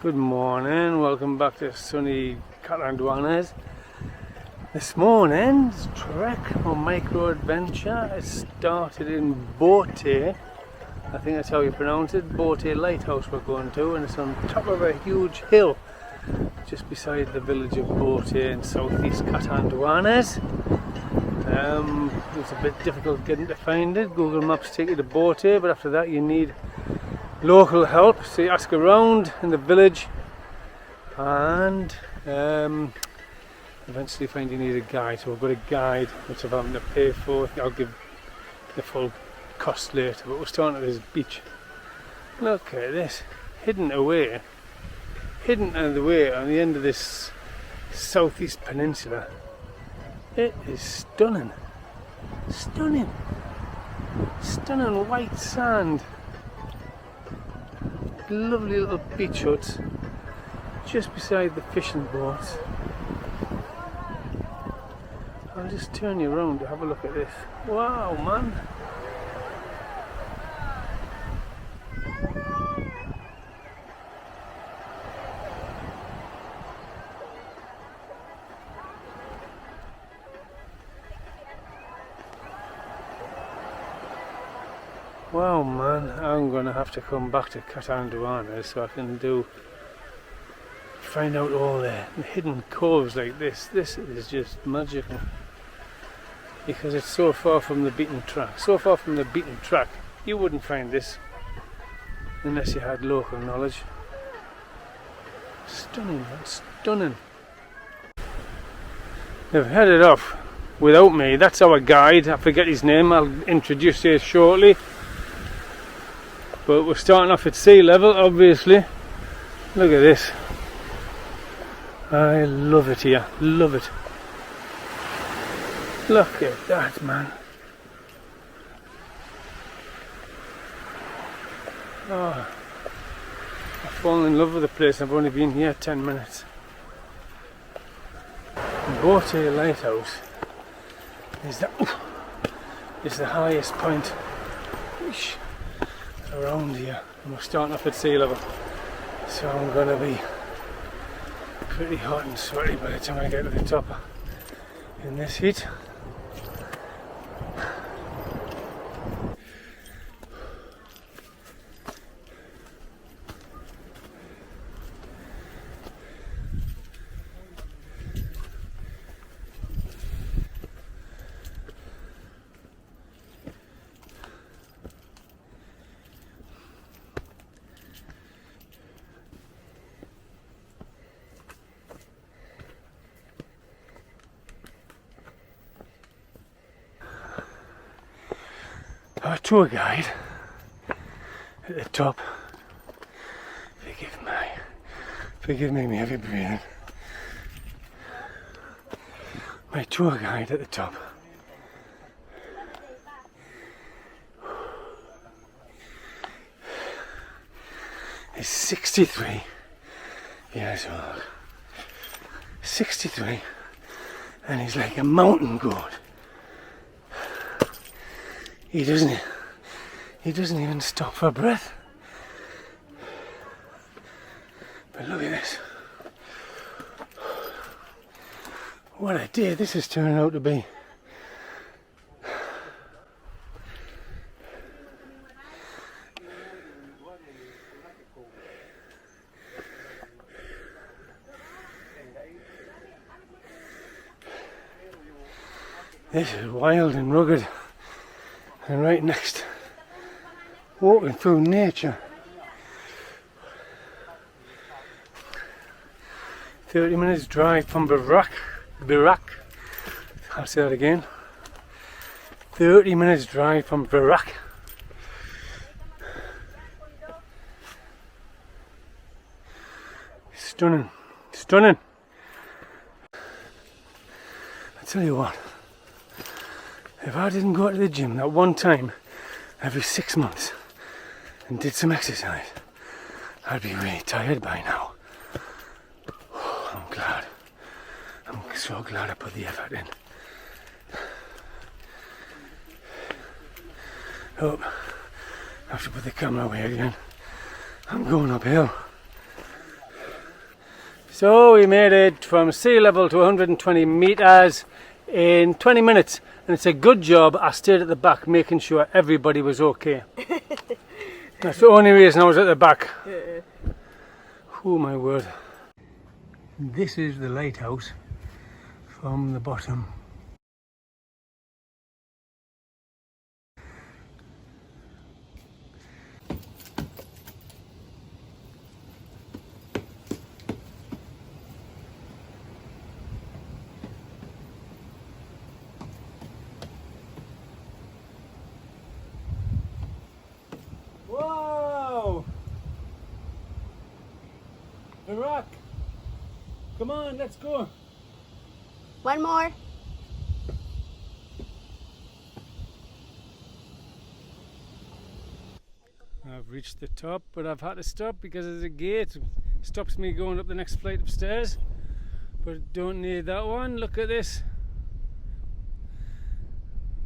Good morning, welcome back to sunny Catanduanes. This morning's trek or micro adventure has started in Bote. I think that's how you pronounce it. Bote Lighthouse we're going to, and it's on top of a huge hill just beside the village of Bote in southeast Catanduanes. It's a bit difficult getting to find it. Google Maps take you to Bote, but after that you need local help, so you ask around in the village and eventually find you need a guide. So we've got a guide which I'm having to pay for. I'll give the full cost later, but we're starting at this beach. Look at this, hidden away on the end of this southeast peninsula. It is stunning white sand. Lovely little beach huts just beside the fishing boats. I'll just turn you around to have a look at this. Wow, man! Wow, man, I'm going to have to come back to Catanduanes so I can find out all the hidden coves like this. This is just magical because it's so far from the beaten track. You wouldn't find this unless you had local knowledge. Stunning, man, stunning. They've headed off without me. That's our guide. I forget his name. I'll introduce you shortly. But we're starting off at sea level, obviously. Look at this. I love it here. Love it. Look at that, man. Oh, I've fallen in love with the place. I've only been here 10 minutes. Bote Lighthouse is the highest point around here, and we're starting off at sea level, so I'm going to be pretty hot and sweaty by the time I get to the top in this heat. Our tour guide at the top, forgive me heavy breathing. My tour guide at the top is 63 years old. 63, and he's like a mountain goat. He doesn't even stop for breath. But look at this. What a day this is turning out to be. This is wild and rugged. And right next, walking through nature. 30 minutes drive from Birac. I'll say that again. 30 minutes drive from Birac. Stunning. I tell you what. If I didn't go to the gym that one time every 6 months and did some exercise, I'd be really tired by now. I'm so glad I put the effort in. Oh, I have to put the camera away again. I'm going uphill. So we made it from sea level to 120 meters in 20 minutes, and it's a good job I stayed at the back making sure everybody was okay. That's the only reason I was at the back. Oh my word. This is the lighthouse from the bottom. Whoa! The rock! Come on, let's go! One more. I've reached the top, but I've had to stop because there's a gate. It stops me going up the next flight of stairs. But don't need that one. Look at this.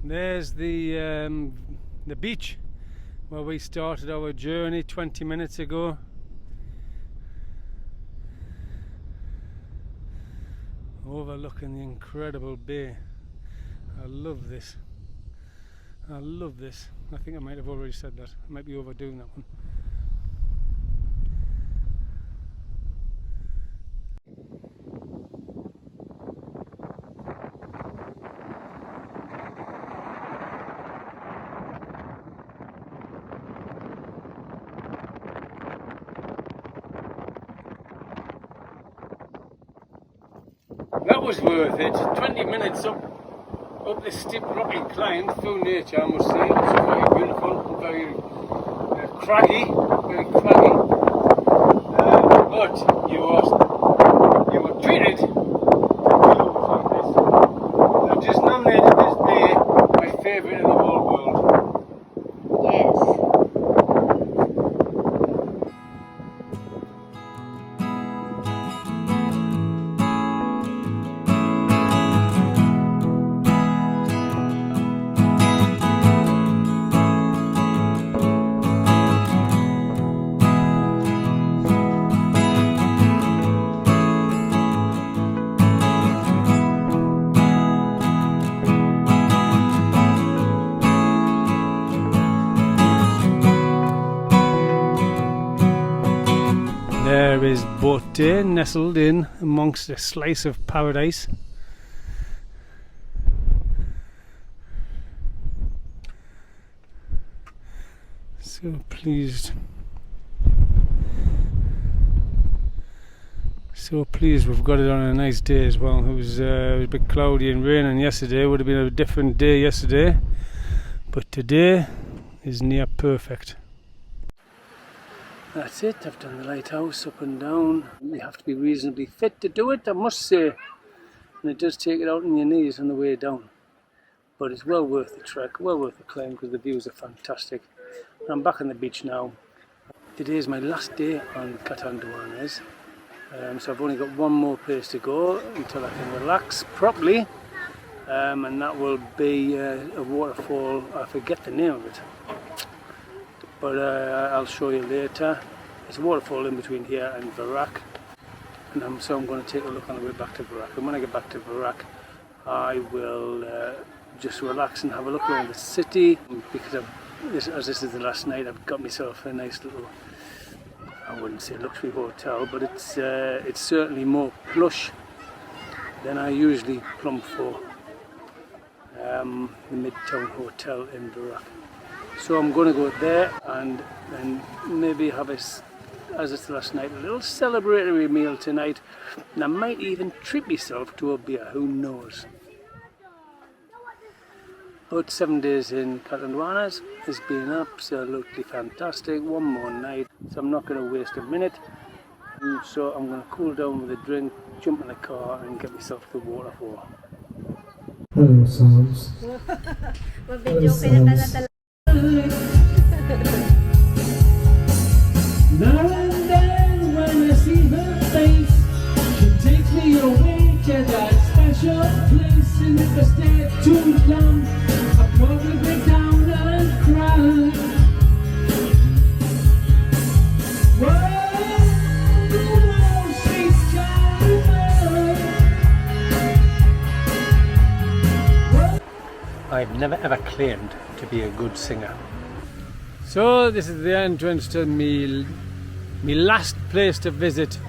There's the beach where we started our journey 20 minutes ago. Overlooking the incredible bay. I love this. I love this. I think I might have already said that. I might be overdoing that one. That was worth it. 20 minutes up this steep rocky climb through nature, I must say. It's very beautiful, very craggy, very craggy. But you were treated to views like this. I've just nominated this day my favourite in the whole world. Yes. There is Bote nestled in amongst a slice of paradise. So pleased. So pleased we've got it on a nice day as well. It was a bit cloudy and raining yesterday. It would have been a different day yesterday, but today is near perfect. That's it, I've done the lighthouse up and down. You have to be reasonably fit to do it, I must say. And it does take it out on your knees on the way down. But it's well worth the trek, well worth the climb because the views are fantastic. I'm back on the beach now. Today is my last day on Catanduanes. So I've only got one more place to go until I can relax properly. And that will be a waterfall, I forget the name of it. But I'll show you later. It's a waterfall in between here and Verac, and so I'm going to take a look on the way back to Verac. And when I get back to Verac, I will just relax and have a look around the city, because as this is the last night, I've got myself a nice little, I wouldn't say luxury hotel, but it's certainly more plush than I usually plumb for, the Midtown Hotel in Verac. So I'm going to go there and then maybe have as it's the last night, a little celebratory meal tonight, and I might even treat myself to a beer, who knows. But 7 days in Catanduanes has been absolutely fantastic. One more night, so I'm not going to waste a minute. And so I'm going to cool down with a drink, jump in the car and get myself to the waterfall. Hello, Psalms. Now and then when I see her face, she takes me away to that special place. And if I stay too long, I'll probably break down and cry. Whoa, she's kind. I've never ever claimed to be a good singer. So this is the entrance to me last place to visit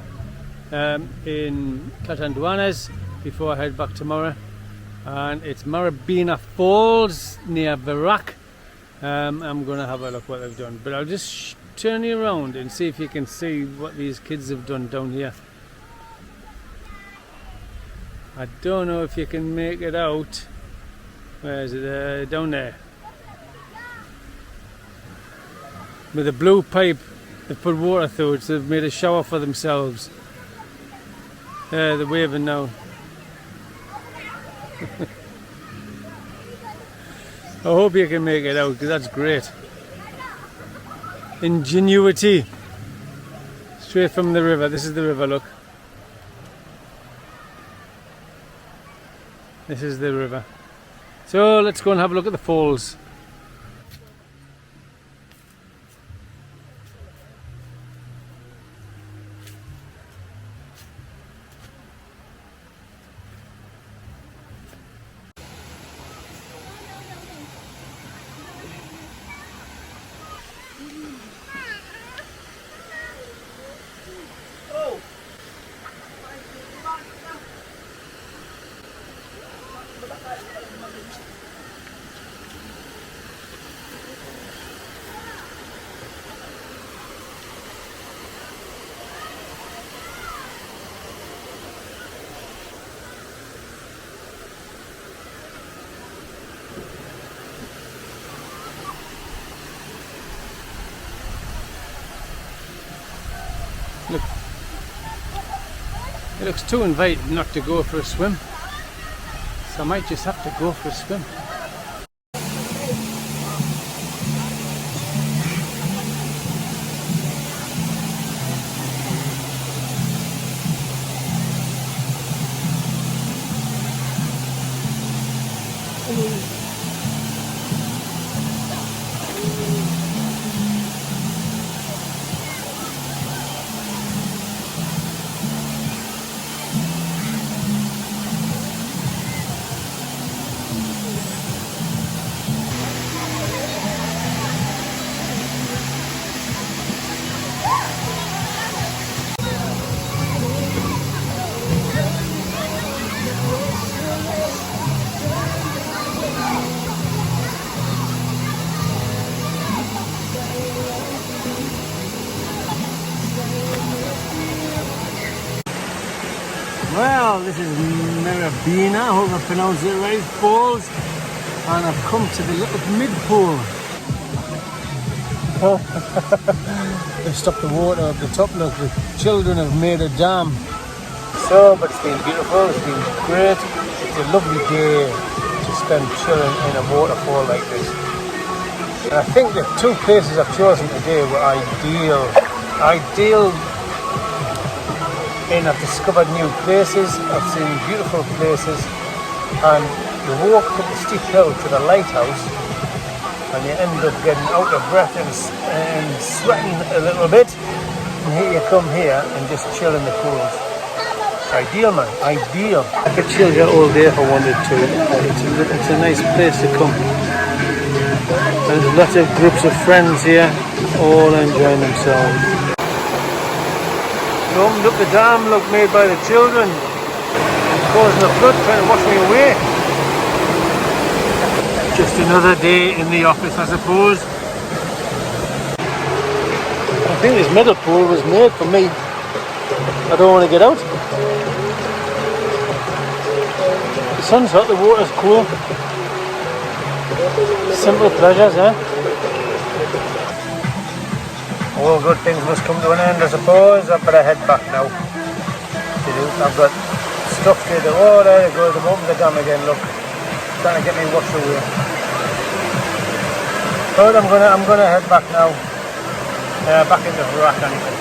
in Catanduanes before I head back tomorrow, and it's Maribina Falls near Verac. I'm going to have a look what they've done, but I'll just turn you around and see if you can see what these kids have done down here. I don't know if you can make it out. Where is it? Down there. With a blue pipe, they've put water through it, so they've made a shower for themselves. They're waving now. I hope you can make it out, because that's great. Ingenuity. Straight from the river. This is the river, look. This is the river. So let's go and have a look at the falls. Look, it looks too inviting not to go for a swim, so I might just have to go for a swim. Well, this is Murabina, I hope I pronounced it right, falls, and I've come to the little mid-pool. They've stopped the water up the top, look, the children have made a dam. So, but it's been beautiful, it's been great, it's a lovely day to spend chilling in a waterfall like this. And I think the two places I've chosen today were ideal. And I've discovered new places, I've seen beautiful places, and you walk up the steep hill to the lighthouse and you end up getting out of breath and sweating a little bit, and here you come here and just chill in the pools. Ideal, man, ideal. I could chill here all day if I wanted to. It's a nice place to come. There's lots of groups of friends here, all enjoying themselves. They opened up the dam, look, made by the children, causing a flood, trying to wash me away. Just another day in the office, I suppose. I think this middle pool was made for me. I don't want to get out. The sun's hot, the water's cool. Simple pleasures, eh? All good things must come to an end, I suppose. I better head back now. I've got stuff to do. Oh, there it goes. I'm opening the dam again. Look, trying to get me washed away. But I'm gonna head back now. Back into the rack anyway.